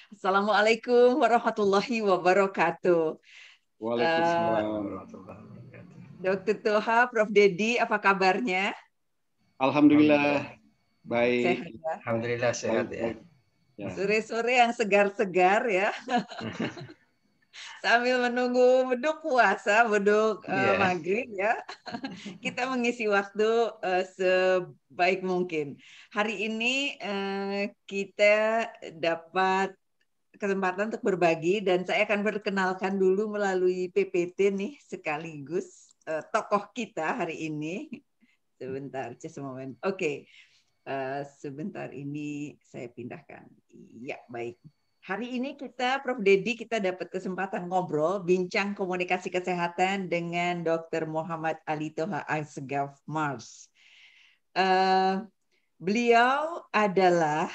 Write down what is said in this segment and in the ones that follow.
Assalamualaikum warahmatullahi wabarakatuh. Waalaikumsalam warahmatullahi wabarakatuh. Dr. Toha, Prof. Dedi, apa kabarnya? Alhamdulillah baik, Sehat ya? Alhamdulillah sehat ya. baik. Ya. Sore-sore yang segar-segar ya. Sambil menunggu beduk puasa, beduk maghrib ya. Kita mengisi waktu sebaik mungkin. Hari ini kita dapat kesempatan untuk berbagi dan saya akan perkenalkan dulu melalui PPT nih sekaligus tokoh kita hari ini. Sebentar, just a moment. Oke. Sebentar ini saya pindahkan. Ya, baik. Hari ini kita, Prof. Dedi, kita dapat kesempatan ngobrol, bincang komunikasi kesehatan dengan Dr. Muhammad Ali Toha Asgaf Mars. Beliau adalah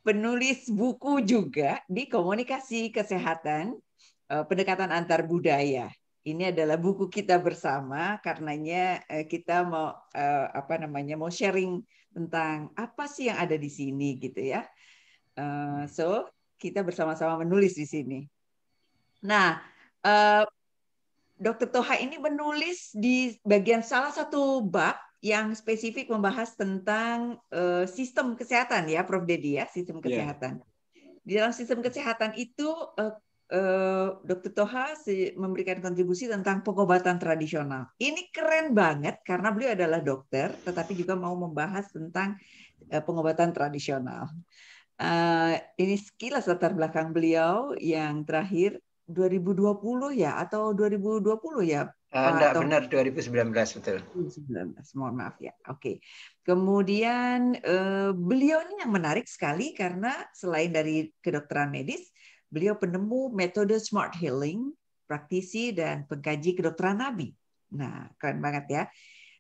penulis buku juga di komunikasi kesehatan, pendekatan antar budaya. Ini adalah buku kita bersama, karenanya kita mau mau sharing tentang apa sih yang ada di sini gitu ya. So kita bersama-sama menulis di sini. Nah, Dr. Toha ini menulis di bagian salah satu bab yang spesifik membahas tentang sistem kesehatan ya, Prof. Dedi ya, sistem kesehatan. Di dalam sistem kesehatan itu Dr. Toha memberikan kontribusi tentang pengobatan tradisional. Ini keren banget karena beliau adalah dokter, tetapi juga mau membahas tentang pengobatan tradisional. Ini sekilas latar belakang beliau yang terakhir 2020 ya atau 2020 ya? Enggak benar 2019 betul. 2019, mohon maaf ya. Oke. Kemudian beliau ini yang menarik sekali karena selain dari kedokteran medis, beliau penemu metode smart healing, praktisi dan pengkaji kedokteran Nabi. Nah, keren banget ya.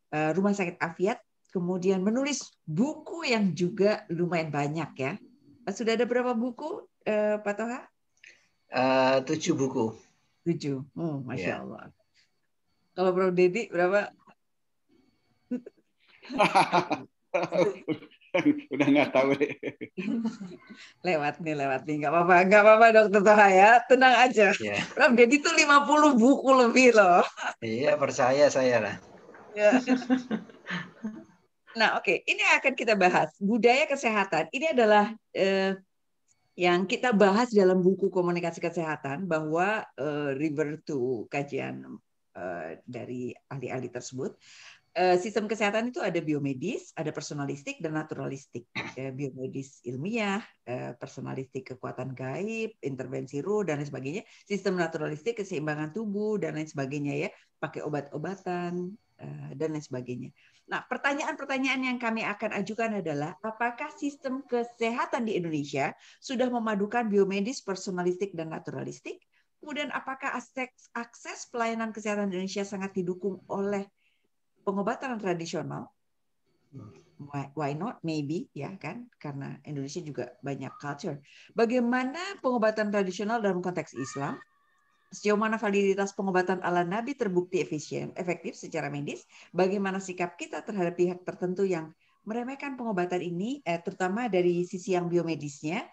Rumah Sakit Afiat, kemudian menulis buku yang juga lumayan banyak ya. Sudah ada berapa buku, Pak Toha? 7 buku. 7. Masya Allah. Kalau Bro Dedi berapa? Udah nggak tahu deh. Lewat nih. Nggak apa-apa Dokter Toha ya. Tenang aja. Yeah. Prof Dedi itu 50 buku lebih loh. Iya, percaya saya lah. Ya. Nah, oke. Ini akan kita bahas. Budaya kesehatan. Ini adalah yang kita bahas dalam buku komunikasi kesehatan bahwa refer to kajian dari ahli-ahli tersebut. Sistem kesehatan itu ada biomedis, ada personalistik, dan naturalistik. Biomedis ilmiah, personalistik kekuatan gaib, intervensi roh, dan lain sebagainya. Sistem naturalistik keseimbangan tubuh, dan lain sebagainya ya, pakai obat-obatan, dan lain sebagainya. Nah, pertanyaan-pertanyaan yang kami akan ajukan adalah, apakah sistem kesehatan di Indonesia sudah memadukan biomedis, personalistik, dan naturalistik? Kemudian, apakah akses pelayanan kesehatan di Indonesia sangat didukung oleh pengobatan tradisional? Why not? Maybe, ya kan? Karena Indonesia juga banyak culture. Bagaimana pengobatan tradisional dalam konteks Islam? Sejauh mana validitas pengobatan ala Nabi terbukti efektif secara medis? Bagaimana sikap kita terhadap pihak tertentu yang meremehkan pengobatan ini, terutama dari sisi yang biomedisnya,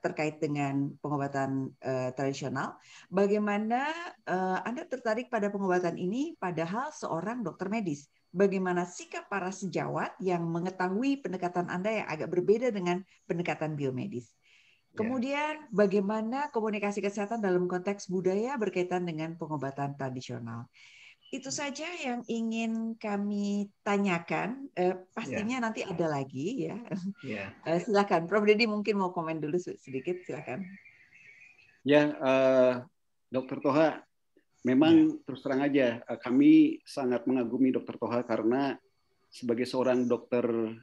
terkait dengan pengobatan tradisional? Bagaimana Anda tertarik pada pengobatan ini padahal seorang dokter medis? Bagaimana sikap para sejawat yang mengetahui pendekatan Anda yang agak berbeda dengan pendekatan biomedis? Kemudian bagaimana komunikasi kesehatan dalam konteks budaya berkaitan dengan pengobatan tradisional? Itu saja yang ingin kami tanyakan. Pastinya nanti ada lagi ya. Silakan, Prof. Dedi mungkin mau komen dulu sedikit, silakan. Ya, Dr. Toha, memang terus terang aja kami sangat mengagumi Dr. Toha karena sebagai seorang dokter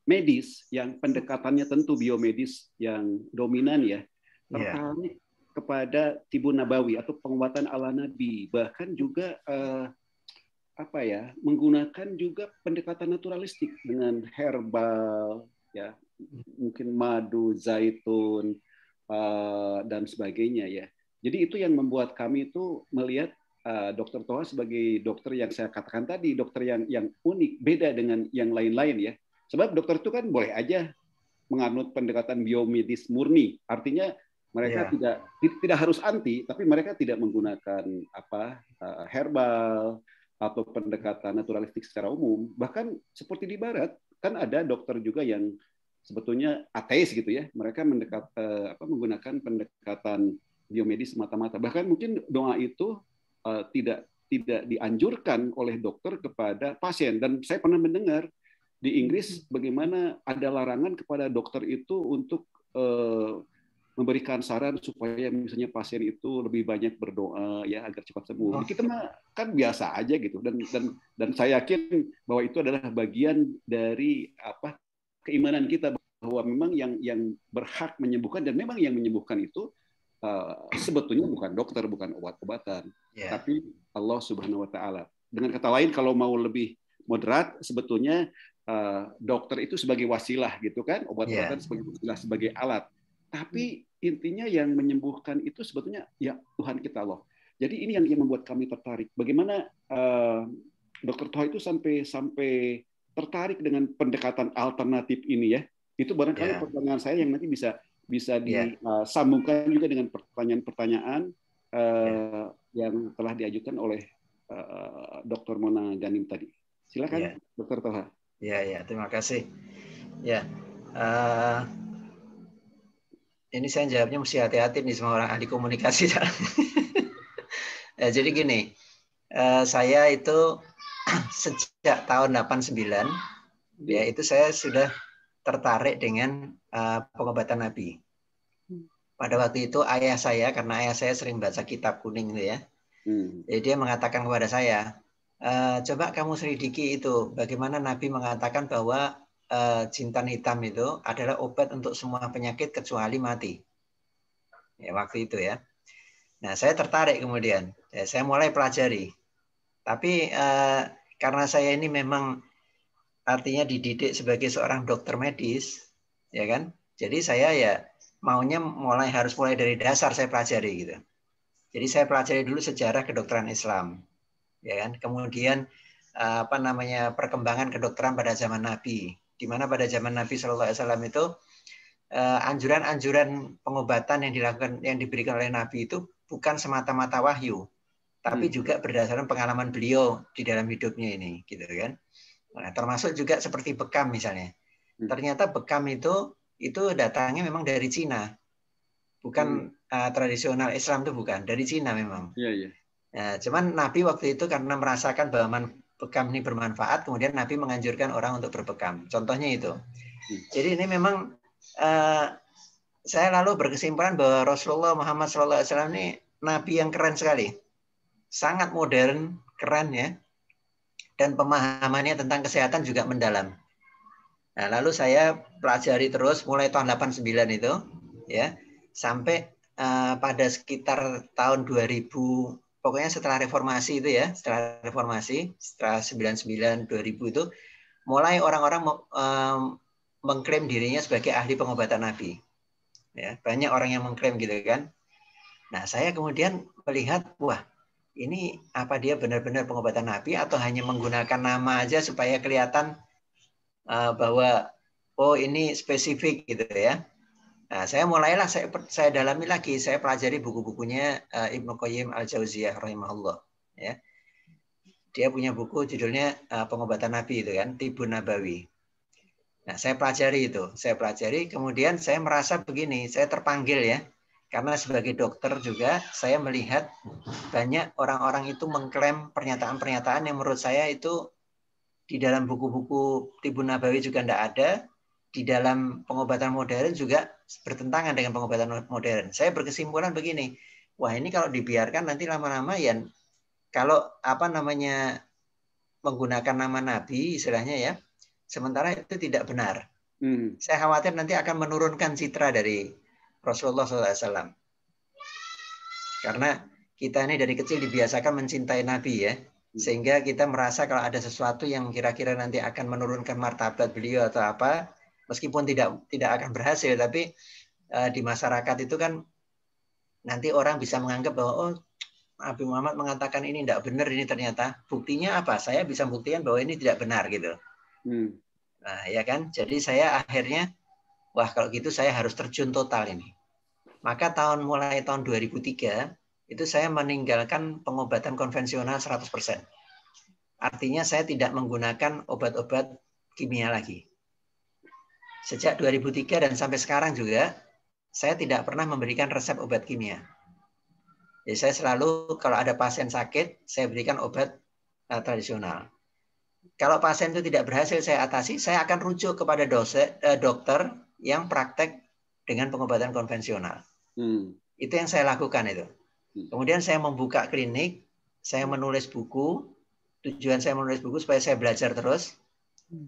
medis yang pendekatannya tentu biomedis yang dominan ya, tertarik kepada tibun nabawi atau pengobatan ala Nabi, bahkan juga menggunakan juga pendekatan naturalistik dengan herbal ya, mungkin madu, zaitun dan sebagainya ya. Jadi itu yang membuat kami itu melihat Dr. Toha sebagai dokter yang saya katakan tadi, dokter yang unik, beda dengan yang lain-lain ya. Sebab dokter itu kan boleh aja menganut pendekatan biomedis murni. Artinya mereka tidak harus anti, tapi mereka tidak menggunakan herbal atau pendekatan naturalistik secara umum. Bahkan seperti di Barat, kan ada dokter juga yang sebetulnya ateis gitu ya. Mereka menggunakan pendekatan biomedis semata-mata. Bahkan mungkin doa itu tidak dianjurkan oleh dokter kepada pasien. Dan saya pernah mendengar di Inggris bagaimana ada larangan kepada dokter itu untuk memberikan saran supaya misalnya pasien itu lebih banyak berdoa ya agar cepat sembuh. Kita mah kan biasa aja gitu, dan saya yakin bahwa itu adalah bagian dari keimanan kita bahwa memang yang berhak menyembuhkan, dan memang yang menyembuhkan itu sebetulnya bukan dokter, bukan obat-obatan, tapi Allah Subhanahu Wa Taala. Dengan kata lain, kalau mau lebih moderat, sebetulnya dokter itu sebagai wasilah gitu kan, obat-obatan sebagai wasilah, sebagai alat. Tapi intinya yang menyembuhkan itu sebetulnya ya Tuhan kita Allah. Jadi ini yang membuat kami tertarik. Bagaimana Dr. Toha itu sampai tertarik dengan pendekatan alternatif ini ya. Itu barangkali pertanyaan saya yang nanti bisa disambungkan juga dengan pertanyaan-pertanyaan yang telah diajukan oleh Dr. Mona Ghanim tadi. Silakan Dr. Toha. Ya, terima kasih. Ya. Ini saya jawabnya mesti hati-hati nih sama orang ahli komunikasi. Ya, jadi gini, saya itu sejak tahun 89, ya itu saya sudah tertarik dengan pengobatan Nabi. Pada waktu itu ayah saya, karena ayah saya sering baca kitab kuning itu ya, jadi dia mengatakan kepada saya, coba kamu selidiki itu, bagaimana Nabi mengatakan bahwa jintan hitam itu adalah obat untuk semua penyakit kecuali mati. Ya, waktu itu ya. Nah, saya tertarik kemudian. Ya, saya mulai pelajari. Tapi karena saya ini memang artinya dididik sebagai seorang dokter medis, ya kan? Jadi saya ya maunya harus mulai dari dasar saya pelajari gitu. Jadi saya pelajari dulu sejarah kedokteran Islam, ya kan? Kemudian perkembangan kedokteran pada zaman Nabi. Di mana pada zaman Nabi SAW itu anjuran-anjuran pengobatan yang diberikan oleh Nabi itu bukan semata-mata wahyu, tapi juga berdasarkan pengalaman beliau di dalam hidupnya ini, gitu kan? Nah, termasuk juga seperti bekam misalnya. Ternyata bekam itu datangnya memang dari Cina, bukan tradisional Islam itu bukan dari Cina memang. Nah, cuman Nabi waktu itu karena merasakan bahwa bekam ini bermanfaat, kemudian Nabi menganjurkan orang untuk berbekam. Contohnya itu. Jadi ini memang saya lalu berkesimpulan bahwa Rasulullah Muhammad SAW ini Nabi yang keren sekali. Sangat modern, keren ya. Dan pemahamannya tentang kesehatan juga mendalam. Nah, lalu saya pelajari terus mulai tahun 89 itu ya, sampai pada sekitar tahun 2000, pokoknya setelah reformasi itu ya, setelah 99 2000 itu mulai orang-orang mengklaim dirinya sebagai ahli pengobatan Nabi. Ya, banyak orang yang mengklaim gitu kan. Nah, saya kemudian melihat, wah, ini apa dia benar-benar pengobatan Nabi atau hanya menggunakan nama aja supaya kelihatan bahwa oh ini spesifik gitu ya. Nah, saya dalami lagi, saya pelajari buku-bukunya Ibnu Qayyim Al-Jauziyah rahimahullah ya. Dia punya buku judulnya Pengobatan Nabi itu kan, Tibun Nabawi. Nah, saya pelajari, kemudian saya merasa begini, saya terpanggil ya. Karena sebagai dokter juga saya melihat banyak orang-orang itu mengklaim pernyataan-pernyataan yang menurut saya itu di dalam buku-buku Tibun Nabawi juga tidak ada, di dalam pengobatan modern juga bertentangan dengan pengobatan modern. Saya berkesimpulan begini, wah ini kalau dibiarkan nanti lama-lama ya, kalau menggunakan nama Nabi istilahnya ya, sementara itu tidak benar. Saya khawatir nanti akan menurunkan citra dari Rasulullah SAW. Karena kita ini dari kecil dibiasakan mencintai Nabi ya, sehingga kita merasa kalau ada sesuatu yang kira-kira nanti akan menurunkan martabat beliau atau apa, meskipun tidak akan berhasil, tapi di masyarakat itu kan nanti orang bisa menganggap bahwa oh Nabi Muhammad mengatakan ini tidak benar, ini ternyata buktinya apa? Saya bisa buktikan bahwa ini tidak benar gitu. Nah ya kan, jadi saya akhirnya wah kalau gitu saya harus terjun total ini. Maka mulai tahun 2003 itu saya meninggalkan pengobatan konvensional 100%. Artinya saya tidak menggunakan obat-obat kimia lagi. Sejak 2003 dan sampai sekarang juga saya tidak pernah memberikan resep obat kimia. Jadi saya selalu kalau ada pasien sakit, saya berikan obat tradisional. Kalau pasien itu tidak berhasil saya atasi, saya akan rujuk kepada dokter yang praktek dengan pengobatan konvensional. Itu yang saya lakukan itu. Kemudian saya membuka klinik, saya menulis buku. Tujuan saya menulis buku supaya saya belajar terus.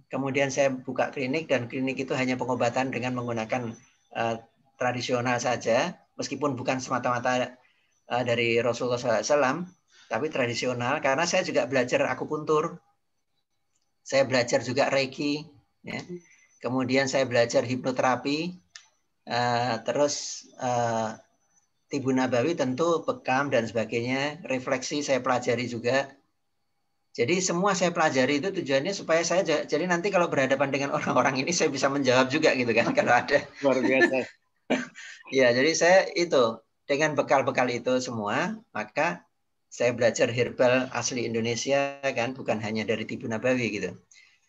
Kemudian saya buka klinik dan klinik itu hanya pengobatan dengan menggunakan tradisional saja, meskipun bukan semata-mata dari Rasulullah SAW, tapi tradisional karena saya juga belajar akupuntur. Saya belajar juga Reiki, ya. Kemudian saya belajar hipnoterapi, terus Tibu Nabawi tentu bekam dan sebagainya, refleksi saya pelajari juga. Jadi semua saya pelajari itu tujuannya supaya saya jadi nanti kalau berhadapan dengan orang-orang ini saya bisa menjawab juga gitu kan kalau ada. Luar biasa. Ya, jadi saya itu dengan bekal-bekal itu semua, maka saya belajar herbal asli Indonesia kan, bukan hanya dari Tibu Nabawi gitu.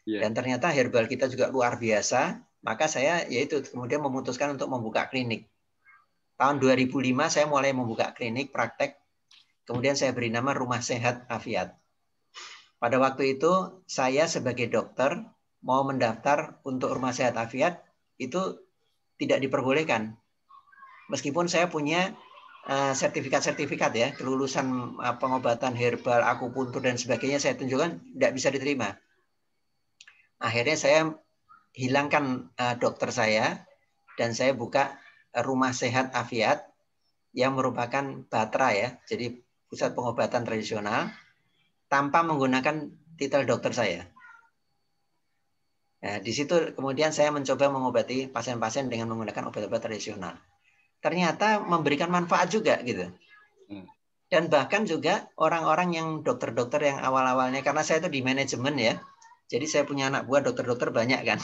Dan ternyata herbal kita juga luar biasa, maka saya yaitu kemudian memutuskan untuk membuka klinik. Tahun 2005 saya mulai membuka klinik praktek, kemudian saya beri nama Rumah Sehat Afiat. Pada waktu itu saya sebagai dokter mau mendaftar untuk Rumah Sehat Afiat itu tidak diperbolehkan. Meskipun saya punya sertifikat-sertifikat ya, kelulusan pengobatan herbal, akupuntur dan sebagainya saya tunjukkan, tidak bisa diterima. Akhirnya saya hilangkan dokter saya dan saya buka Rumah Sehat Afiat yang merupakan Batra ya, jadi pusat pengobatan tradisional tanpa menggunakan titel dokter saya. Nah, di situ kemudian saya mencoba mengobati pasien-pasien dengan menggunakan obat-obat tradisional. Ternyata memberikan manfaat juga gitu. Dan bahkan juga orang-orang yang dokter-dokter yang awal-awalnya, karena saya itu di manajemen ya, jadi saya punya anak buah dokter-dokter banyak kan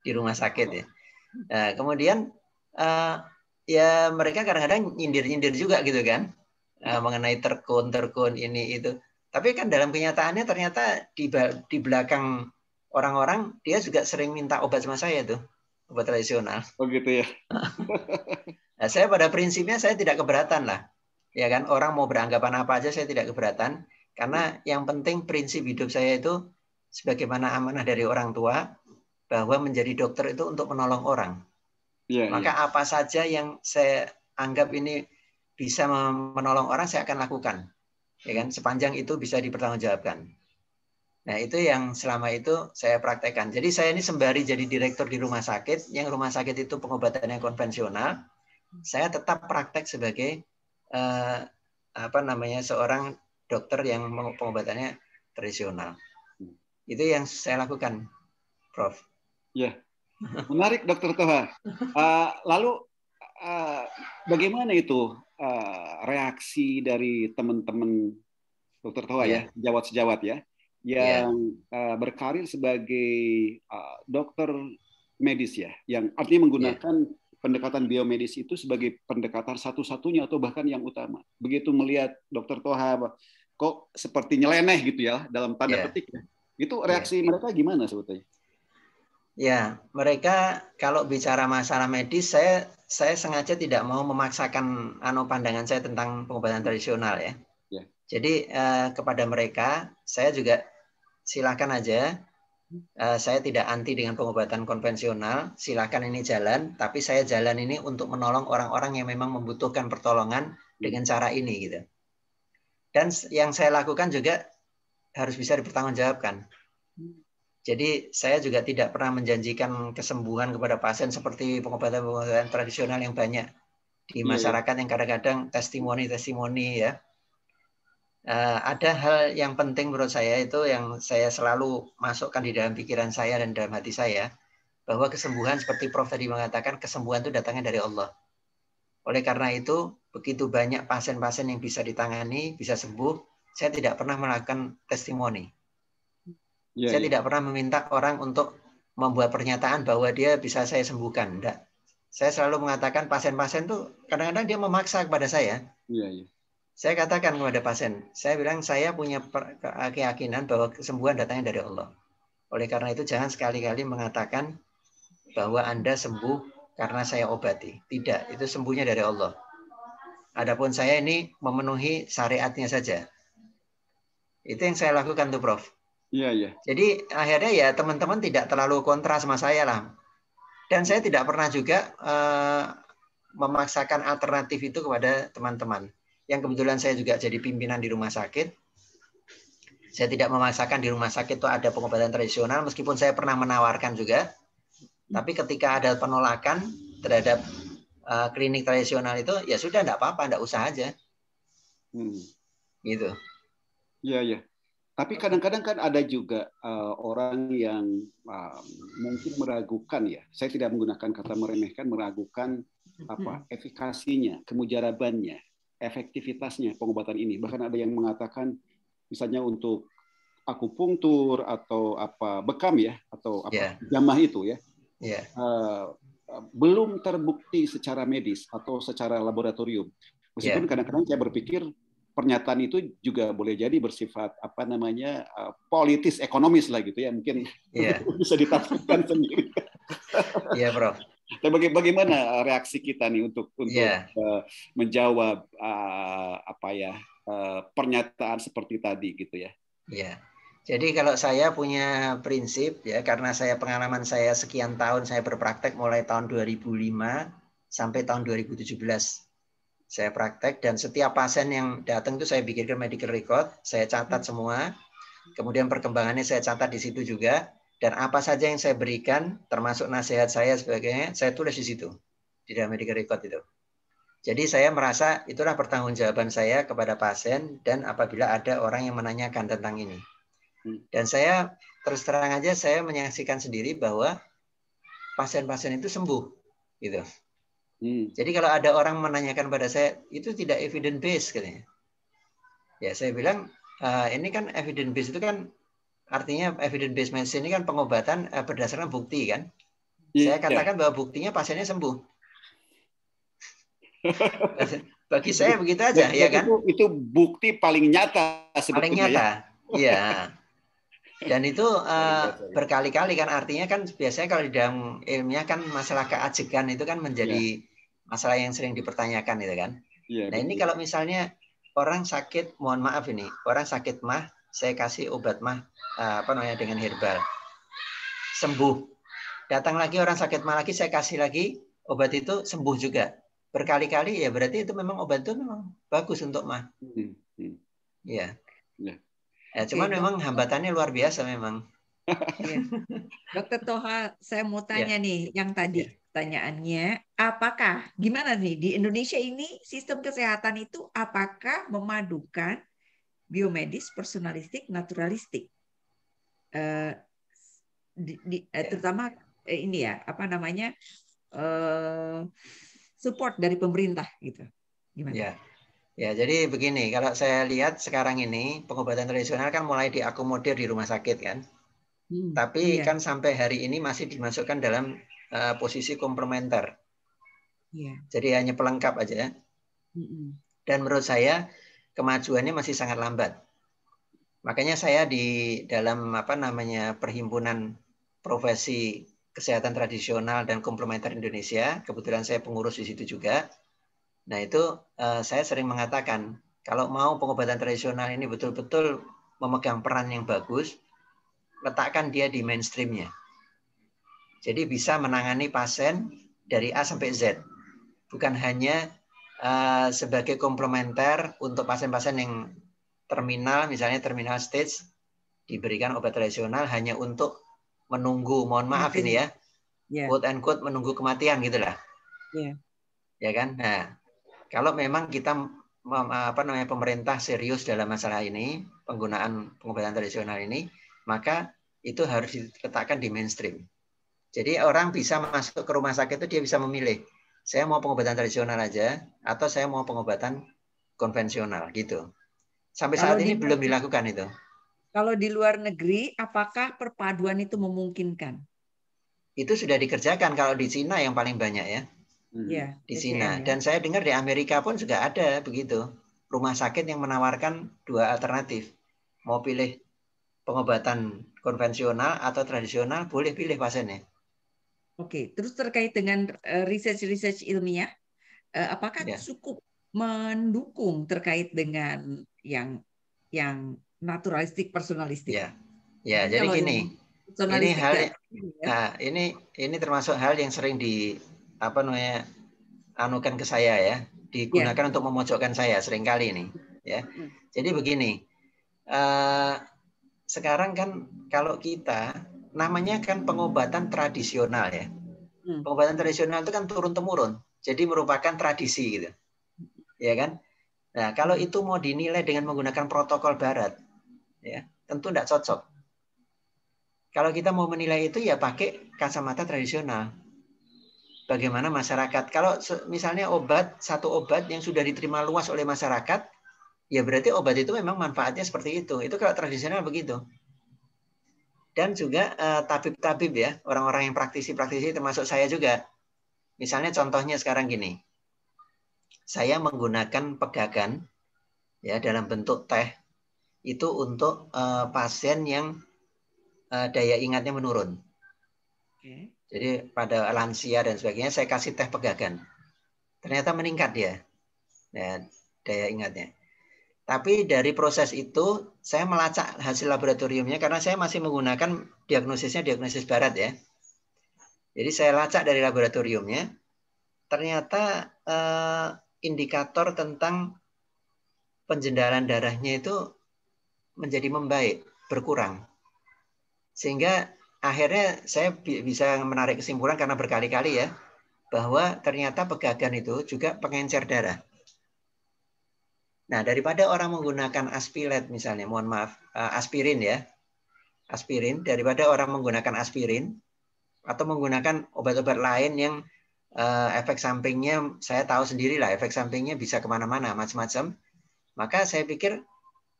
di rumah sakit ya. Nah, kemudian ya mereka kadang-kadang nyindir-nyindir juga gitu kan, mengenai terkun ini itu. Tapi kan dalam kenyataannya ternyata di belakang orang-orang dia juga sering minta obat sama saya tuh, obat tradisional. Oh gitu ya. Nah, saya pada prinsipnya saya tidak keberatan lah, ya kan, orang mau beranggapan apa aja saya tidak keberatan karena yang penting prinsip hidup saya itu sebagaimana amanah dari orang tua bahwa menjadi dokter itu untuk menolong orang. Maka apa saja yang saya anggap ini bisa menolong orang saya akan lakukan, ya kan, sepanjang itu bisa dipertanggungjawabkan. Nah itu yang selama itu saya praktekkan. Jadi saya ini sembari jadi direktur di rumah sakit, yang rumah sakit itu pengobatannya konvensional, saya tetap praktek sebagai seorang dokter yang pengobatannya tradisional. Itu yang saya lakukan, Prof. Ya, menarik Dokter Toha. Lalu bagaimana itu reaksi dari teman-teman Dokter Toha ya, sejawat-sejawat ya, yang berkarir sebagai dokter medis ya, yang artinya menggunakan pendekatan biomedis itu sebagai pendekatan satu-satunya atau bahkan yang utama. Begitu melihat Dokter Toha kok seperti nyeleneh gitu ya, dalam tanda petik ya. Itu reaksi mereka gimana sebetulnya? Ya, mereka kalau bicara masalah medis, saya sengaja tidak mau memaksakan pandangan saya tentang pengobatan tradisional ya. Jadi kepada mereka, saya juga silakan aja. Saya tidak anti dengan pengobatan konvensional. Silakan ini jalan, tapi saya jalan ini untuk menolong orang-orang yang memang membutuhkan pertolongan dengan cara ini gitu. Dan yang saya lakukan juga harus bisa dipertanggungjawabkan. Jadi saya juga tidak pernah menjanjikan kesembuhan kepada pasien seperti pengobatan-pengobatan tradisional yang banyak di masyarakat yang kadang-kadang testimoni ya. Ada hal yang penting menurut saya itu yang saya selalu masukkan di dalam pikiran saya dan dalam hati saya, bahwa kesembuhan seperti Prof tadi mengatakan, kesembuhan itu datangnya dari Allah. Oleh karena itu, begitu banyak pasien-pasien yang bisa ditangani, bisa sembuh, saya tidak pernah melakukan testimoni. Saya tidak pernah meminta orang untuk membuat pernyataan bahwa dia bisa saya sembuhkan. Enggak. Saya selalu mengatakan pasien-pasien tuh kadang-kadang dia memaksa kepada saya. Iya. Saya katakan kepada pasien, saya bilang saya punya keyakinan bahwa kesembuhan datangnya dari Allah. Oleh karena itu jangan sekali-kali mengatakan bahwa Anda sembuh karena saya obati. Tidak, itu sembuhnya dari Allah. Adapun saya ini memenuhi syariatnya saja. Itu yang saya lakukan tuh, Prof. Iya. Jadi akhirnya ya teman-teman tidak terlalu kontra sama saya lah. Dan saya tidak pernah juga memaksakan alternatif itu kepada teman-teman. Yang kebetulan saya juga jadi pimpinan di rumah sakit. Saya tidak memaksakan di rumah sakit itu ada pengobatan tradisional, meskipun saya pernah menawarkan juga. Tapi ketika ada penolakan terhadap klinik tradisional itu, ya sudah, enggak apa-apa, enggak usah aja. Gitu. Iya. Tapi kadang-kadang kan ada juga orang yang mungkin meragukan ya. Saya tidak menggunakan kata meremehkan, meragukan efikasinya, kemujarabannya, efektivitasnya pengobatan ini. Bahkan ada yang mengatakan misalnya untuk akupunktur atau bekam ya, atau jamah itu ya. Belum terbukti secara medis atau secara laboratorium. Meskipun kadang-kadang saya berpikir pernyataan itu juga boleh jadi bersifat politis ekonomis lah gitu ya, mungkin bisa ditafsirkan sendiri. Iya, Prof. Tapi bagaimana reaksi kita nih untuk menjawab pernyataan seperti tadi gitu ya? Iya. Jadi kalau saya punya prinsip ya, karena pengalaman saya sekian tahun saya berpraktek mulai tahun 2005 sampai tahun 2017. Saya praktek dan setiap pasien yang datang itu saya bikinkan medical record, saya catat semua. Kemudian perkembangannya saya catat di situ juga, dan apa saja yang saya berikan termasuk nasihat saya sebagainya saya tulis di situ di dalam medical record itu. Jadi saya merasa itulah pertanggungjawaban saya kepada pasien dan apabila ada orang yang menanyakan tentang ini. Dan saya terus terang aja saya menyaksikan sendiri bahwa pasien-pasien itu sembuh gitu. Jadi kalau ada orang menanyakan pada saya, itu tidak evidence based katanya. Ya saya bilang, ini kan evidence based itu kan artinya evidence based medicine ini kan pengobatan berdasarkan bukti kan. Saya katakan bahwa buktinya pasiennya sembuh. Bagi saya begitu aja, ya kan? Itu bukti paling nyata sebetulnya. Paling nyata, iya. Dan itu berkali-kali kan, artinya kan biasanya kalau di dalam ilmiah kan masalah keajegan itu kan menjadi masalah yang sering dipertanyakan itu kan. Nah ini kalau misalnya orang sakit, mohon maaf ini, orang sakit mah, saya kasih obat mah dengan herbal, sembuh. Datang lagi orang sakit mah lagi, saya kasih lagi obat itu sembuh juga. Berkali-kali ya berarti itu memang obat itu memang bagus untuk mah. Iya. Cuman memang hambatannya luar biasa memang. Dokter Toha, saya mau tanya nih yang tadi pertanyaannya, apakah gimana nih di Indonesia ini sistem kesehatan itu apakah memadukan biomedis, personalistik, naturalistik, terutama ini ya support dari pemerintah gitu, gimana? Ya, jadi begini, kalau saya lihat sekarang ini pengobatan tradisional kan mulai diakomodir di rumah sakit kan. Tapi kan sampai hari ini masih dimasukkan dalam posisi komplementer. Jadi hanya pelengkap aja. Dan menurut saya kemajuannya masih sangat lambat. Makanya saya di dalam perhimpunan profesi kesehatan tradisional dan komplementer Indonesia, kebetulan saya pengurus di situ juga. Nah itu saya sering mengatakan kalau mau pengobatan tradisional ini betul-betul memegang peran yang bagus, letakkan dia di mainstreamnya. Jadi bisa menangani pasien dari A sampai Z. Bukan hanya sebagai komplementer untuk pasien-pasien yang terminal, misalnya terminal stage, diberikan obat tradisional hanya untuk menunggu, mohon maaf ini ya, quote and quote menunggu kematian gitulah. Ya kan? Nah, kalau memang kita pemerintah serius dalam masalah ini, penggunaan pengobatan tradisional ini, maka itu harus diletakkan di mainstream. Jadi orang bisa masuk ke rumah sakit itu dia bisa memilih, saya mau pengobatan tradisional aja atau saya mau pengobatan konvensional gitu. Sampai saat ini belum dilakukan itu. Kalau di luar negeri, apakah perpaduan itu memungkinkan? Itu sudah dikerjakan kalau di Cina yang paling banyak ya. di Cina. Dan saya dengar di Amerika pun juga ada begitu. Rumah sakit yang menawarkan 2 alternatif. Mau pilih pengobatan konvensional atau tradisional, boleh pilih pasiennya. Oke, terus terkait dengan research ilmiah, apakah cukup mendukung terkait dengan yang naturalistik personalistik? Ya, jadi gini, ini hal ini termasuk hal yang sering anukan ke saya ya, digunakan untuk memojokkan saya seringkali ini. Ya, jadi begini, sekarang kan kalau kita namanya kan pengobatan tradisional ya. Pengobatan tradisional itu kan turun temurun, jadi merupakan tradisi gitu, ya kan? Nah, kalau itu mau dinilai dengan menggunakan protokol Barat, ya tentu tidak cocok. Kalau kita mau menilai itu ya pakai kacamata tradisional. Bagaimana masyarakat? Kalau misalnya satu obat yang sudah diterima luas oleh masyarakat, ya berarti obat itu memang manfaatnya seperti itu. Itu kalau tradisional begitu. Dan juga tabib-tabib ya, orang-orang yang praktisi-praktisi termasuk saya juga. Misalnya contohnya sekarang gini, saya menggunakan pegagan ya dalam bentuk teh itu untuk pasien yang daya ingatnya menurun. Jadi pada lansia dan sebagainya saya kasih teh pegagan. Ternyata meningkat dia ya, daya ingatnya. Tapi dari proses itu saya melacak hasil laboratoriumnya karena saya masih menggunakan diagnosisnya diagnosis Barat ya. Jadi saya lacak dari laboratoriumnya, ternyata indikator tentang penjendaran darahnya itu menjadi membaik, berkurang. Sehingga akhirnya saya bisa menarik kesimpulan karena berkali-kali ya, bahwa ternyata pegagan itu juga pengencer darah. Nah, daripada orang menggunakan aspilet misalnya, mohon maaf, aspirin ya, aspirin, daripada orang menggunakan aspirin atau menggunakan obat-obat lain yang efek sampingnya, saya tahu sendiri lah, efek sampingnya bisa kemana-mana, macam-macam. Maka saya pikir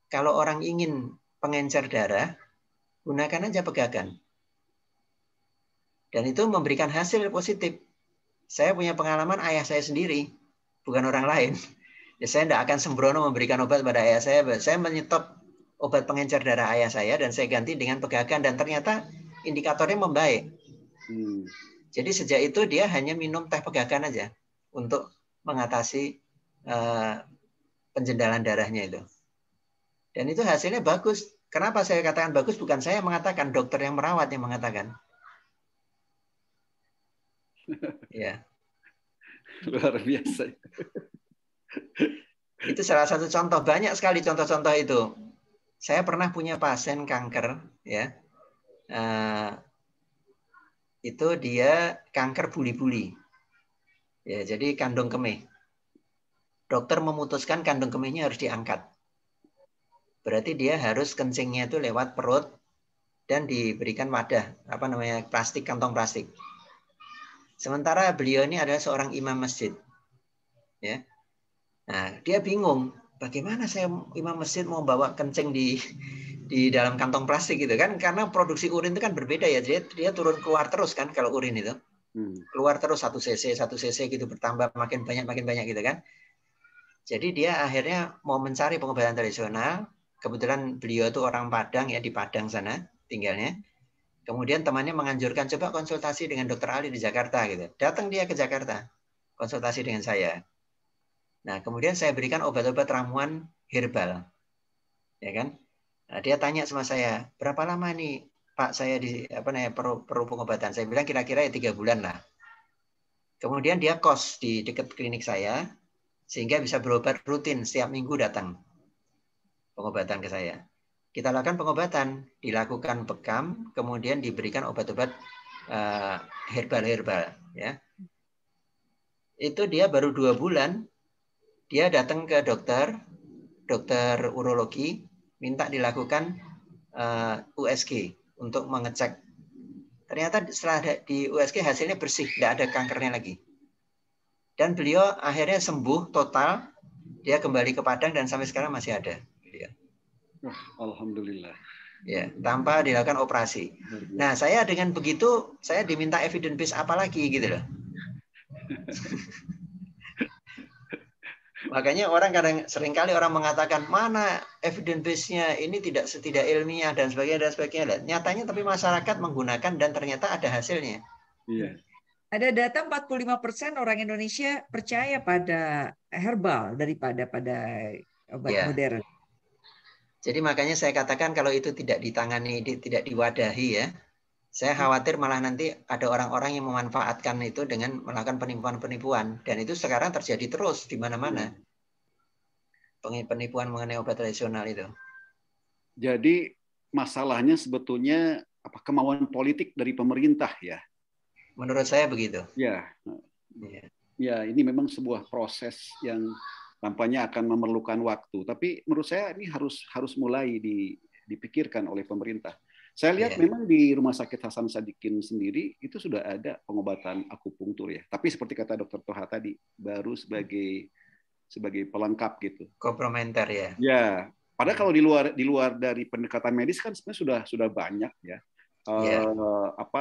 kalau orang ingin pengencer darah, gunakan aja pegagan. Dan itu memberikan hasil positif. Saya punya pengalaman ayah saya sendiri, bukan orang lain. Ya, saya tidak akan sembrono memberikan obat pada ayah saya. Saya menyetop obat pengencer darah ayah saya dan saya ganti dengan pegagan dan ternyata indikatornya membaik. Jadi sejak itu dia hanya minum teh pegagan aja untuk mengatasi penjendalan darahnya itu. Dan itu hasilnya bagus. Kenapa saya katakan bagus? Bukan saya mengatakan, dokter yang merawat yang mengatakan. Ya. Luar biasa. Itu salah satu contoh, banyak sekali contoh-contoh itu. Saya pernah punya pasien kanker, ya, itu dia kanker buli-buli, ya, jadi kandung kemih. Dokter memutuskan kandung kemihnya harus diangkat. Berarti dia harus kencingnya itu lewat perut dan diberikan wadah, plastik, kantong plastik. Sementara beliau ini adalah seorang imam masjid, ya. Nah, dia bingung, bagaimana saya imam masjid mau bawa kencing di dalam kantong plastik gitu kan? Karena produksi urin itu kan berbeda ya, dia turun keluar terus kan kalau urin itu. Keluar terus 1 cc gitu bertambah makin banyak gitu kan. Jadi dia akhirnya mau mencari pengobatan tradisional. Kebetulan beliau itu orang Padang ya, di Padang sana tinggalnya. Kemudian temannya menganjurkan coba konsultasi dengan dokter Ali di Jakarta gitu. Datang dia ke Jakarta, konsultasi dengan saya. Nah, kemudian saya berikan obat-obat ramuan herbal. Ya kan? Nah, dia tanya sama saya, "Berapa lama nih, Pak, saya perlu pengobatan?" Saya bilang kira-kira ya 3 bulan lah. Kemudian dia kos di dekat klinik saya sehingga bisa berobat rutin, setiap minggu datang pengobatan ke saya. Kita lakukan pengobatan, dilakukan bekam, kemudian diberikan obat-obat herbal ya. Itu dia baru 2 bulan dia datang ke dokter urologi, minta dilakukan USG untuk mengecek. Ternyata setelah di USG hasilnya bersih, tidak ada kankernya lagi. Dan beliau akhirnya sembuh total, dia kembali ke Padang dan sampai sekarang masih ada. Alhamdulillah. Ya, tanpa dilakukan operasi. Nah, saya dengan begitu, saya diminta evidence base apa lagi gitu loh. Makanya seringkali orang mengatakan mana evidence base-nya ini tidak ilmiah dan sebagainya. Nyatanya tapi masyarakat menggunakan dan ternyata ada hasilnya. Iya. Ada data 45% orang Indonesia percaya pada herbal daripada pada obat modern. Jadi makanya saya katakan kalau itu tidak ditangani, tidak diwadahi ya, saya khawatir malah nanti ada orang-orang yang memanfaatkan itu dengan melakukan penipuan-penipuan. Dan itu sekarang terjadi terus di mana-mana. Penipuan mengenai obat tradisional itu. Jadi masalahnya sebetulnya kemauan politik dari pemerintah ya. Menurut saya begitu. Ya. Ya, ini memang sebuah proses yang tampaknya akan memerlukan waktu. Tapi menurut saya ini harus mulai dipikirkan oleh pemerintah. Saya lihat memang di Rumah Sakit Hasan Sadikin sendiri itu sudah ada pengobatan akupunktur ya. Tapi seperti kata Dr. Toha tadi, baru sebagai pelengkap gitu. Komplementer ya. Ya, padahal kalau di luar dari pendekatan medis kan sebenarnya sudah banyak ya.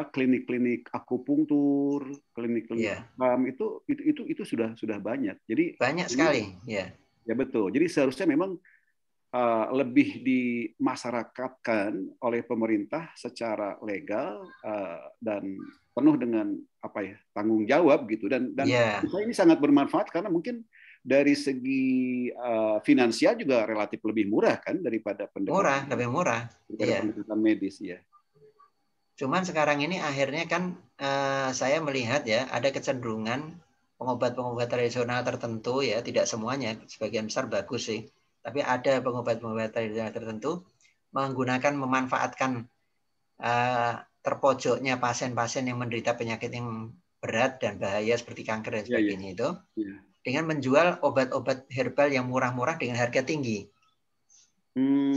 Klinik-klinik akupunktur, klinik-klinik itu sudah banyak. Jadi banyak sekali, ya. Ya betul. Jadi seharusnya memang lebih dimasyarakatkan oleh pemerintah secara legal dan penuh dengan tanggung jawab gitu dan ini sangat bermanfaat karena mungkin dari segi finansial juga relatif lebih murah kan daripada pendekatan lebih murah pendekatan medis ya. Cuman sekarang ini akhirnya kan saya melihat ya ada kecenderungan pengobat-pengobat tradisional tertentu ya, tidak semuanya, sebagian besar bagus sih. Tapi ada pengobat-pengobat tradisional tertentu memanfaatkan terpojoknya pasien-pasien yang menderita penyakit yang berat dan bahaya seperti kanker dan sebagainya itu dengan menjual obat-obat herbal yang murah-murah dengan harga tinggi.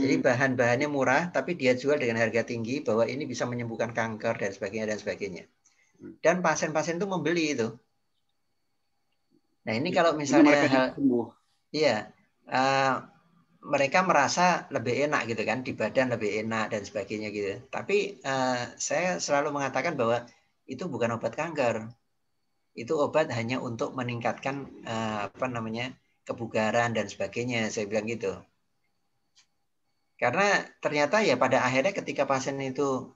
Jadi bahan-bahannya murah, tapi dia jual dengan harga tinggi bahwa ini bisa menyembuhkan kanker dan sebagainya. Dan pasien-pasien itu membeli itu. Nah ini kalau misalnya mereka merasa lebih enak gitu kan, di badan lebih enak dan sebagainya gitu. Tapi saya selalu mengatakan bahwa itu bukan obat kanker. Itu obat hanya untuk meningkatkan kebugaran dan sebagainya, saya bilang gitu. Karena ternyata ya pada akhirnya ketika pasien itu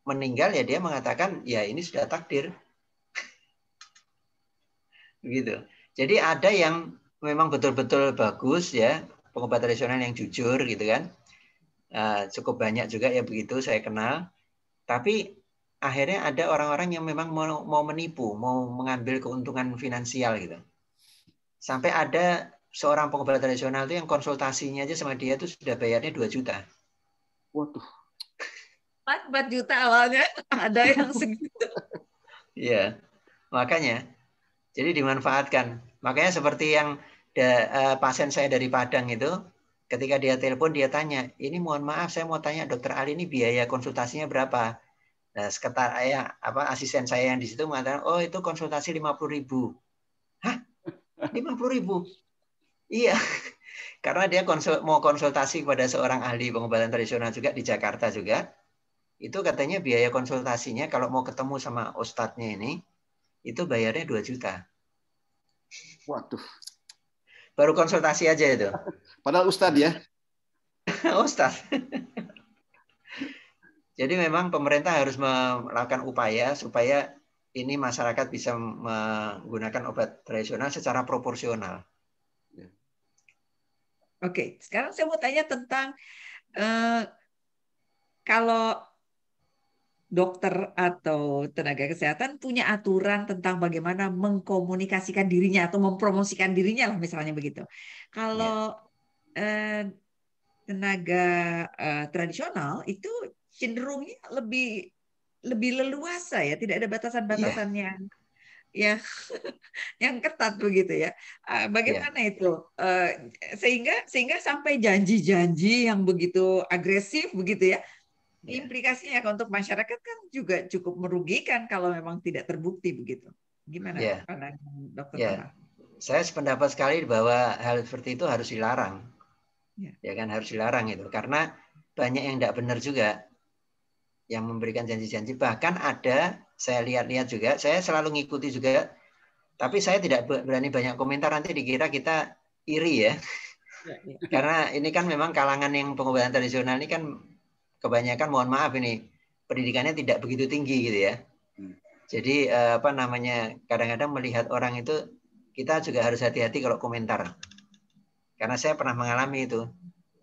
meninggal ya dia mengatakan ya ini sudah takdir. Begitu. Jadi ada yang memang betul-betul bagus ya, pengobat tradisional yang jujur gitu kan. Cukup banyak juga ya begitu saya kenal. Tapi akhirnya ada orang-orang yang memang mau menipu, mau mengambil keuntungan finansial gitu. Sampai ada seorang pengobat tradisional itu yang konsultasinya aja sama dia itu sudah bayarnya 2 juta. Waduh. 4 juta awalnya, ada yang segitu. Iya, makanya. Jadi dimanfaatkan. Makanya seperti yang pasien saya dari Padang itu, ketika dia telepon dia tanya, ini mohon maaf saya mau tanya Dokter Ali ini biaya konsultasinya berapa? Nah, asisten saya yang di situ mengatakan, oh itu konsultasi 50.000. Hah? 50.000? Iya, karena dia mau konsultasi kepada seorang ahli pengobatan tradisional juga di Jakarta juga. Itu katanya biaya konsultasinya kalau mau ketemu sama ustadznya ini, itu bayarnya 2 juta. Waduh. Baru konsultasi aja itu. Padahal ustadz ya. Ustadz. Jadi memang pemerintah harus melakukan upaya supaya ini masyarakat bisa menggunakan obat tradisional secara proporsional. Oke, sekarang saya mau tanya tentang kalau dokter atau tenaga kesehatan punya aturan tentang bagaimana mengkomunikasikan dirinya atau mempromosikan dirinya lah misalnya begitu. Kalau tenaga tradisional itu cenderungnya lebih leluasa ya, tidak ada batasan-batasan yang ketat begitu ya. Bagaimana itu sehingga sampai janji-janji yang begitu agresif begitu ya. Implikasinya untuk masyarakat kan juga cukup merugikan kalau memang tidak terbukti begitu. Gimana pandangan Dokter Toha? Saya sependapat sekali bahwa hal seperti itu harus dilarang. Ya kan harus dilarang itu karena banyak yang tidak benar juga yang memberikan janji-janji. Bahkan ada saya lihat-lihat juga, saya selalu ngikuti juga Tapi saya tidak berani banyak komentar, nanti dikira kita iri ya. Karena ini kan memang kalangan yang pengobatan tradisional ini kan kebanyakan, mohon maaf ini, pendidikannya tidak begitu tinggi gitu ya. Jadi apa namanya, kadang-kadang melihat orang itu kita juga harus hati-hati kalau komentar. Karena saya pernah mengalami itu,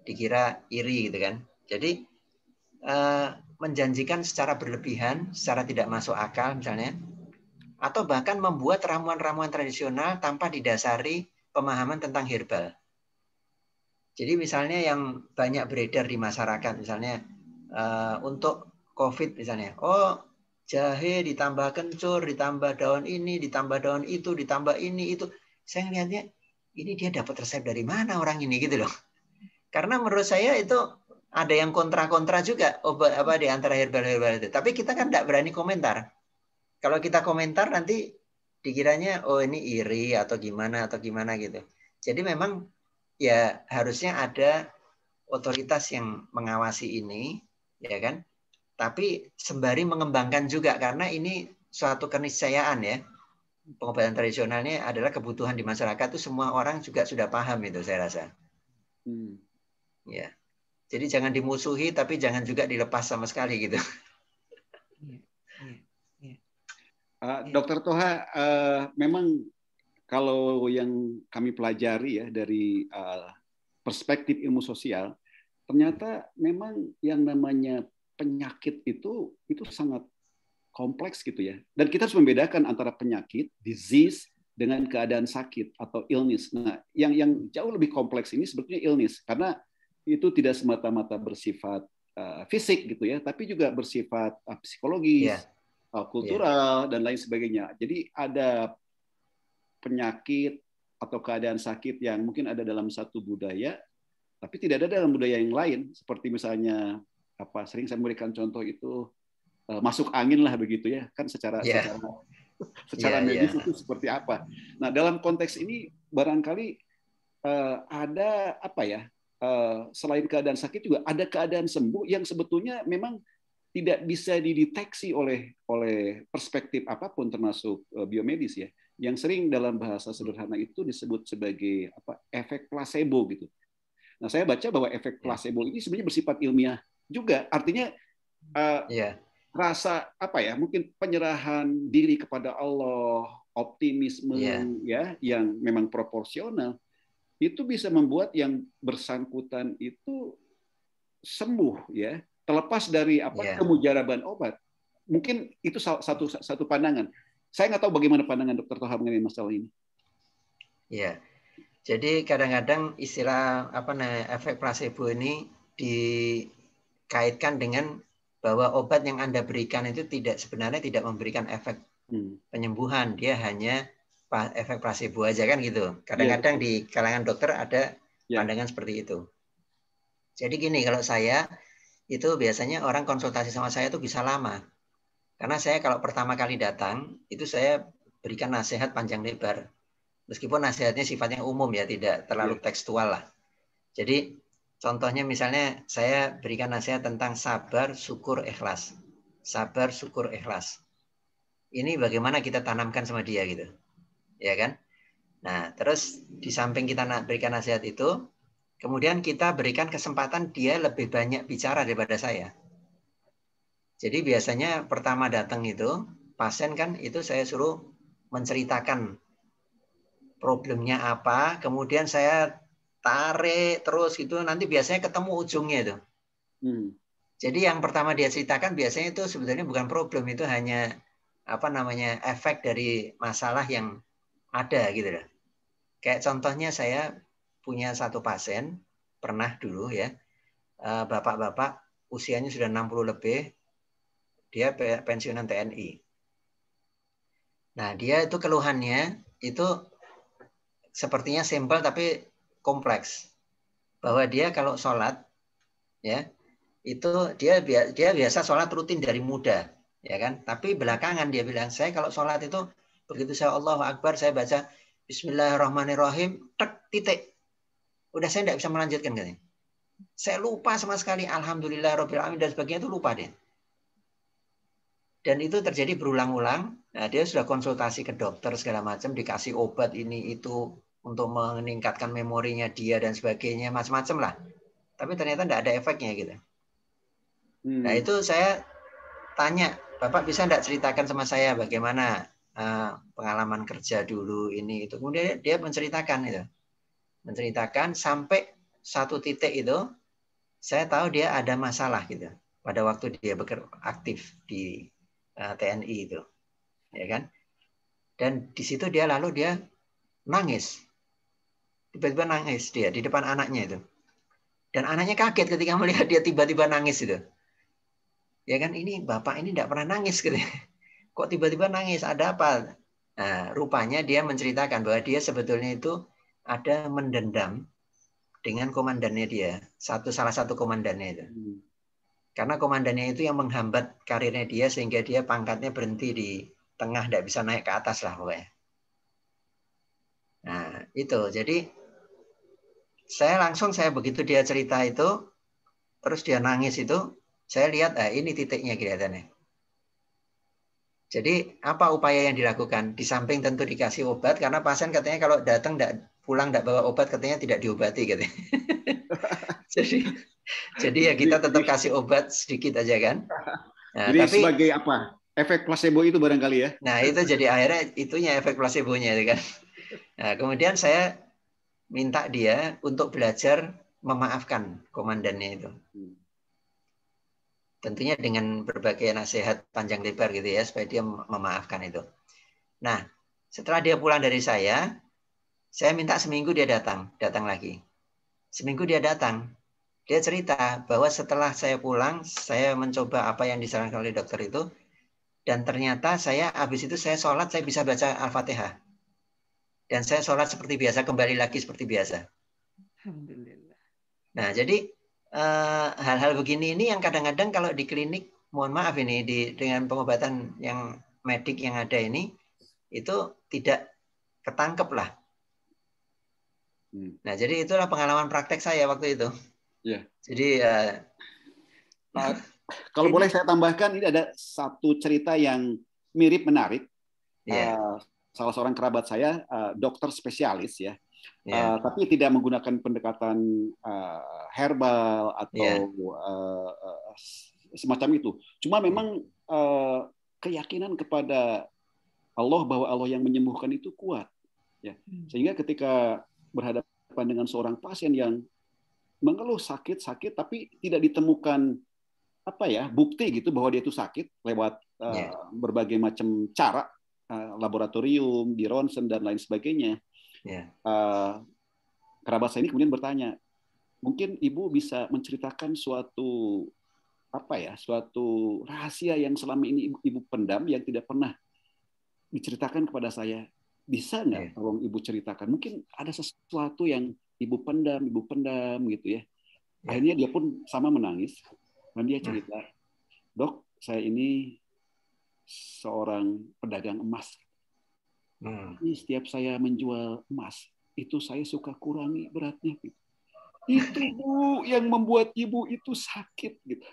dikira iri gitu kan. Jadi menjanjikan secara berlebihan, secara tidak masuk akal misalnya, atau bahkan membuat ramuan-ramuan tradisional tanpa didasari pemahaman tentang herbal. Jadi misalnya yang banyak beredar di masyarakat, misalnya untuk COVID misalnya, oh jahe ditambah kencur, ditambah daun ini, ditambah daun itu, ditambah ini itu. Saya ngelihatnya, ini dia dapat resep dari mana orang ini gitu loh. Karena menurut saya itu ada yang kontra-kontra juga obat apa di antara herbal-herbal itu. Tapi kita kan tidak berani komentar. Kalau kita komentar nanti dikiranya oh ini iri atau gimana gitu. Jadi memang ya harusnya ada otoritas yang mengawasi ini, ya kan? Tapi sembari mengembangkan juga, karena ini suatu keniscayaan ya. Pengobatan tradisionalnya adalah kebutuhan di masyarakat, itu semua orang juga sudah paham itu saya rasa. Ya. Jadi jangan dimusuhi tapi jangan juga dilepas sama sekali gitu. Dokter Toha, memang kalau yang kami pelajari ya dari perspektif ilmu sosial, ternyata memang yang namanya penyakit itu sangat kompleks gitu ya. Dan kita harus membedakan antara penyakit, disease, dengan keadaan sakit atau illness. Nah, yang jauh lebih kompleks ini sebetulnya illness, karena itu tidak semata-mata bersifat fisik gitu ya, tapi juga bersifat psikologis, kultural, dan lain sebagainya. Jadi ada penyakit atau keadaan sakit yang mungkin ada dalam satu budaya, tapi tidak ada dalam budaya yang lain. Seperti misalnya sering saya memberikan contoh itu masuk angin lah begitu ya, kan secara medis itu seperti apa. Nah dalam konteks ini barangkali ada selain keadaan sakit juga ada keadaan sembuh yang sebetulnya memang tidak bisa dideteksi oleh perspektif apapun termasuk biomedis ya, yang sering dalam bahasa sederhana itu disebut sebagai efek placebo gitu. Nah saya baca bahwa efek placebo ini sebenarnya bersifat ilmiah juga, artinya rasa mungkin penyerahan diri kepada Allah, optimisme ya yang memang proporsional itu bisa membuat yang bersangkutan itu sembuh ya, terlepas dari kemujaraban obat. Mungkin itu satu pandangan. Saya nggak tahu bagaimana pandangan Dr. Toha mengenai masalah ini. Ya, jadi kadang-kadang istilah efek placebo ini dikaitkan dengan bahwa obat yang Anda berikan itu sebenarnya tidak memberikan efek penyembuhan, dia hanya efek placebo aja kan gitu. Kadang-kadang di kalangan dokter ada pandangan seperti itu. Jadi gini, kalau saya itu biasanya orang konsultasi sama saya itu bisa lama. Karena saya kalau pertama kali datang, itu saya berikan nasihat panjang lebar. Meskipun nasihatnya sifatnya umum ya, tidak terlalu tekstual lah. Jadi contohnya misalnya saya berikan nasihat tentang sabar, syukur, ikhlas. Sabar, syukur, ikhlas. Ini bagaimana kita tanamkan sama dia gitu. Ya kan? Nah, terus di samping kita berikan nasihat itu, kemudian kita berikan kesempatan dia lebih banyak bicara daripada saya. Jadi biasanya pertama datang itu, pasien kan itu saya suruh menceritakan problemnya apa, kemudian saya tarik terus gitu, nanti biasanya ketemu ujungnya itu. Jadi yang pertama dia ceritakan biasanya itu sebetulnya bukan problem, itu hanya efek dari masalah yang ada gitu loh. Kayak contohnya saya punya satu pasien, pernah dulu ya, bapak-bapak usianya sudah 60 lebih, dia pensiunan TNI. Nah dia itu keluhannya itu sepertinya simpel tapi kompleks. Bahwa dia kalau sholat, ya itu dia biasa sholat rutin dari muda, ya kan? Tapi belakangan dia bilang, saya kalau sholat itu begitu saya Allahu Akbar, saya baca Bismillahirrahmanirrahim, titik. Udah saya tidak bisa melanjutkan katanya. Saya lupa sama sekali, Alhamdulillah Rabbil Alamin dan sebagainya itu lupa dia. Dan itu terjadi berulang-ulang. Nah, dia sudah konsultasi ke dokter segala macam, dikasih obat ini itu untuk meningkatkan memorinya dia dan sebagainya, macam-macam lah. Tapi ternyata tidak ada efeknya gitu. Nah itu saya tanya, Bapak bisa tidak ceritakan sama saya bagaimana pengalaman kerja dulu ini itu. Kemudian dia menceritakan itu, menceritakan sampai satu titik itu, saya tahu dia ada masalah gitu pada waktu dia bekerja aktif di TNI itu, ya kan? Dan di situ dia nangis, tiba-tiba nangis dia di depan anaknya itu, dan anaknya kaget ketika melihat dia tiba-tiba nangis itu, ya kan? Ini bapak ini tidak pernah nangis gitu, kok tiba-tiba nangis, ada apa? Nah, rupanya dia menceritakan bahwa dia sebetulnya itu ada mendendam dengan komandannya dia, salah satu komandannya itu. Karena komandannya itu yang menghambat karirnya dia sehingga dia pangkatnya berhenti di tengah, tidak bisa naik ke atas lah pokoknya. Nah itu, jadi saya begitu dia cerita itu, terus dia nangis itu, saya lihat ini titiknya kelihatannya. Jadi apa upaya yang dilakukan? Di samping tentu dikasih obat, karena pasien katanya kalau datang pulang tidak bawa obat katanya tidak diobati gitu. Jadi ya kita tetap kasih obat sedikit aja kan. Nah, jadi tapi sebagai apa? Efek placebo itu barangkali ya. Nah, itu jadi akhirnya itunya efek placebo-nya itu kan. Nah, kemudian saya minta dia untuk belajar memaafkan komandannya itu. Tentunya dengan berbagai nasihat panjang lebar gitu ya, supaya dia memaafkan itu. Nah, setelah dia pulang dari saya minta seminggu dia datang lagi. Seminggu dia datang. Dia cerita bahwa setelah saya pulang, saya mencoba apa yang disarankan oleh dokter itu, dan ternyata habis itu saya sholat, saya bisa baca Al-Fatihah. Dan saya sholat seperti biasa, kembali lagi seperti biasa. Alhamdulillah. Nah, jadi hal-hal begini ini yang kadang-kadang kalau di klinik, mohon maaf ini, dengan pengobatan yang medik yang ada ini, itu tidak ketangkep lah. Nah, jadi itulah pengalaman praktek saya waktu itu. Ya. Jadi kalau boleh saya tambahkan, ini ada satu cerita yang mirip menarik. Salah seorang kerabat saya dokter spesialis ya, tapi tidak menggunakan pendekatan herbal atau semacam itu. Cuma memang keyakinan kepada Allah bahwa Allah yang menyembuhkan itu kuat. Ya. Sehingga ketika berhadapan dengan seorang pasien yang mengeluh sakit, tapi tidak ditemukan bukti gitu bahwa dia itu sakit lewat berbagai macam cara, laboratorium, di ronsen dan lain sebagainya. Kerabat saya ini kemudian bertanya, mungkin ibu bisa menceritakan suatu rahasia yang selama ini ibu pendam yang tidak pernah diceritakan kepada saya. Bisa nggak tolong ibu ceritakan? Mungkin ada sesuatu yang ibu pendam gitu ya. Akhirnya dia pun sama menangis dan dia cerita, dok, saya ini seorang pedagang emas. Ini setiap saya menjual emas, itu saya suka kurangi beratnya. Gitu. Itu Bu yang membuat ibu itu sakit gitu.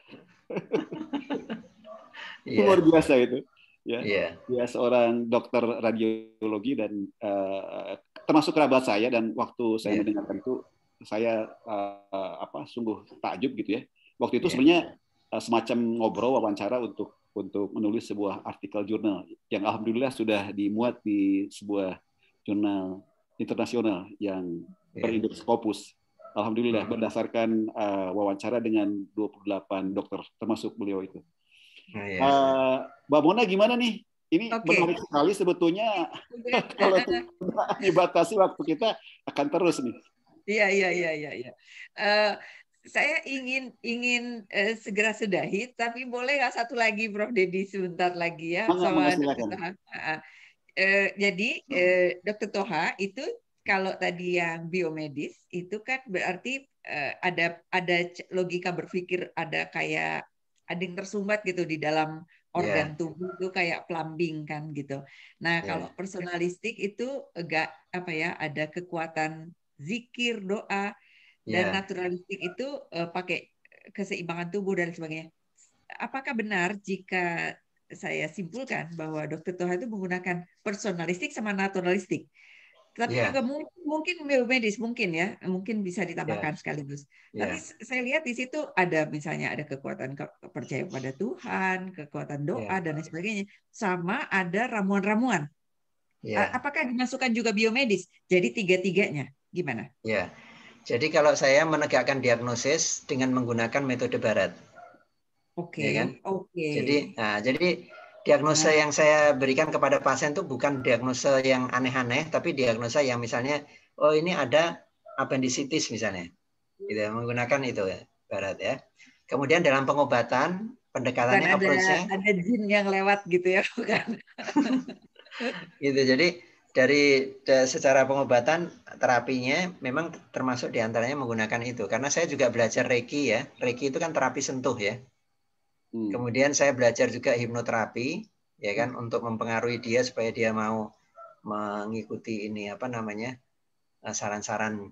Luar biasa itu. Ya, dia seorang dokter radiologi dan termasuk kerabat saya, dan waktu saya mendengarkan itu saya sungguh takjub gitu ya. Waktu itu sebenarnya semacam ngobrol wawancara untuk menulis sebuah artikel jurnal yang alhamdulillah sudah dimuat di sebuah jurnal internasional yang berindeks Scopus. Alhamdulillah berdasarkan wawancara dengan 28 dokter termasuk beliau itu. Mbak Mona gimana nih? Ini menarik sekali sebetulnya. Kalau dibatasi waktu kita akan terus nih. Iya. Saya ingin segera sudahi, tapi boleh nggak satu lagi, Prof. Dedi, sebentar lagi ya, sama Dr. Toha. Jadi Dr. Toha itu kalau tadi yang biomedis itu kan berarti ada logika berpikir, ada yang tersumbat gitu di dalam organ tubuh itu kayak plumbing kan gitu. Nah, kalau personalistik itu agak ada kekuatan zikir, doa, dan naturalistik itu pakai keseimbangan tubuh dan sebagainya. Apakah benar jika saya simpulkan bahwa Dr. Toha itu menggunakan personalistik sama naturalistik. Tapi Yeah. juga mungkin biomedis mungkin ya, mungkin bisa ditambahkan Yeah. sekaligus. Yeah. Tapi saya lihat di situ ada misalnya ada kekuatan percaya pada Tuhan, kekuatan doa Yeah. dan lain sebagainya, sama ada ramuan-ramuan. Yeah. Apakah dimasukkan juga biomedis? Jadi tiga-tiganya gimana? Ya. Jadi kalau saya menegakkan diagnosis dengan menggunakan metode barat. Oke. Ya kan? Oke. Jadi diagnosa yang saya berikan kepada pasien itu bukan diagnosa yang aneh-aneh, tapi diagnosa yang misalnya, oh ini ada appendicitis misalnya, gitu, menggunakan itu ya, barat ya. Kemudian dalam pengobatan pendekatannya approach-nya ada jin yang lewat gitu ya, bukan? Gitu. Jadi dari secara pengobatan terapinya memang termasuk diantaranya menggunakan itu. Karena saya juga belajar Reiki ya. Reiki itu kan terapi sentuh ya. Kemudian saya belajar juga hipnoterapi, ya kan, untuk mempengaruhi dia supaya dia mau mengikuti ini apa namanya saran-saran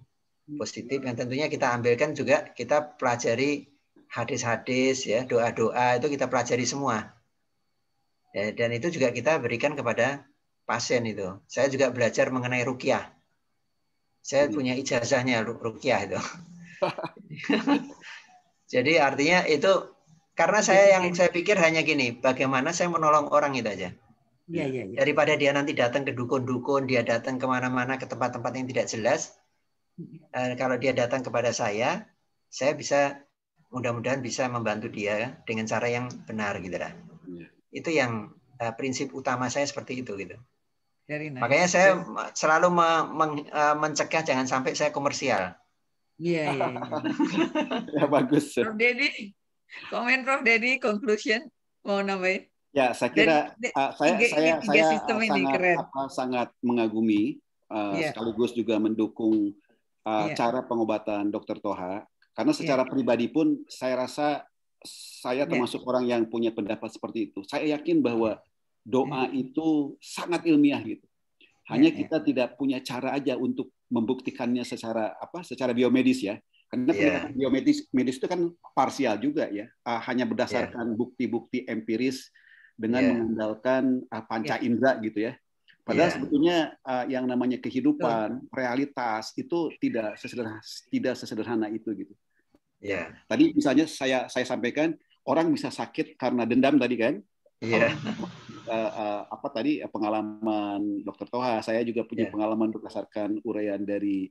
positif yang tentunya kita ambilkan juga, kita pelajari hadis-hadis ya, doa-doa itu kita pelajari semua. Ya, dan itu juga kita berikan kepada pasien itu. Saya juga belajar mengenai ruqyah. Saya punya ijazahnya ruqyah itu. Jadi artinya itu karena saya pikir hanya gini, bagaimana saya menolong orang itu aja. Ya. Daripada dia nanti datang ke dukun-dukun, dia datang kemana-mana ke tempat-tempat yang tidak jelas. Kalau dia datang kepada saya bisa mudah-mudahan bisa membantu dia dengan cara yang benar gitu lah. Itu yang prinsip utama saya seperti itu gitu. Nice. Makanya saya selalu mencegah jangan sampai saya komersial. Iya. Ya bagus. Prof Dedi, komen Prof Dedi, conclusion mau nambahin? Ya, saya kira saya sangat mengagumi sekaligus juga mendukung cara pengobatan Dr. Toha, karena secara pribadi pun saya rasa saya termasuk orang yang punya pendapat seperti itu. Saya yakin bahwa doa itu sangat ilmiah gitu. Hanya kita tidak punya cara aja untuk membuktikannya secara biomedis ya. Karena pendekatan biomedis itu kan parsial juga ya. Hanya berdasarkan bukti-bukti empiris dengan mengandalkan panca indera gitu ya. Padahal sebetulnya yang namanya kehidupan, realitas itu tidak sesederhana itu gitu. Yeah. Tadi misalnya saya sampaikan orang bisa sakit karena dendam tadi kan. Yeah. Pengalaman Dr. Toha, saya juga punya pengalaman berdasarkan uraian dari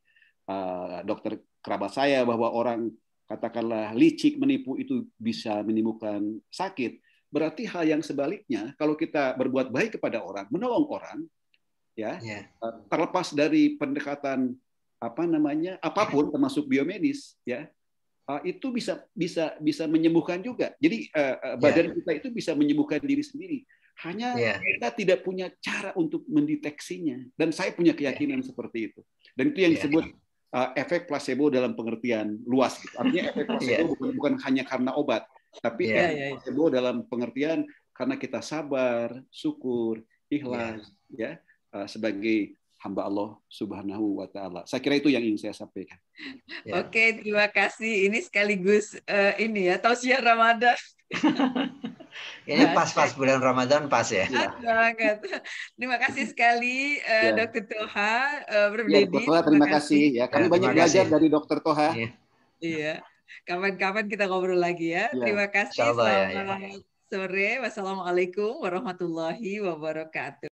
dokter kerabat saya bahwa orang katakanlah licik menipu itu bisa menimbulkan sakit. Berarti hal yang sebaliknya, kalau kita berbuat baik kepada orang, menolong orang, terlepas dari pendekatan apapun termasuk biomedis, itu bisa menyembuhkan juga. Jadi badan kita itu bisa menyembuhkan diri sendiri. Hanya kita tidak punya cara untuk mendeteksinya. Dan saya punya keyakinan seperti itu. Dan itu yang disebut efek placebo dalam pengertian luas. Artinya efek placebo bukan hanya karena obat, tapi efek placebo dalam pengertian karena kita sabar, syukur, ikhlas, sebagai hamba Allah Subhanahu wa Ta'ala. Saya kira itu yang ingin saya sampaikan. Oke, terima kasih. Ini sekaligus tausiah Ramadan. Ini pas bulan Ramadan pas ya. Banget. Terima kasih sekali Dr. Toha, Prof. Dedi. Terima kasih ya. Kami banyak belajar dari Dr. Toha. Iya. Kapan-kapan kita ngobrol lagi ya. Terima kasih. Selamat sore. Wassalamualaikum warahmatullahi wabarakatuh.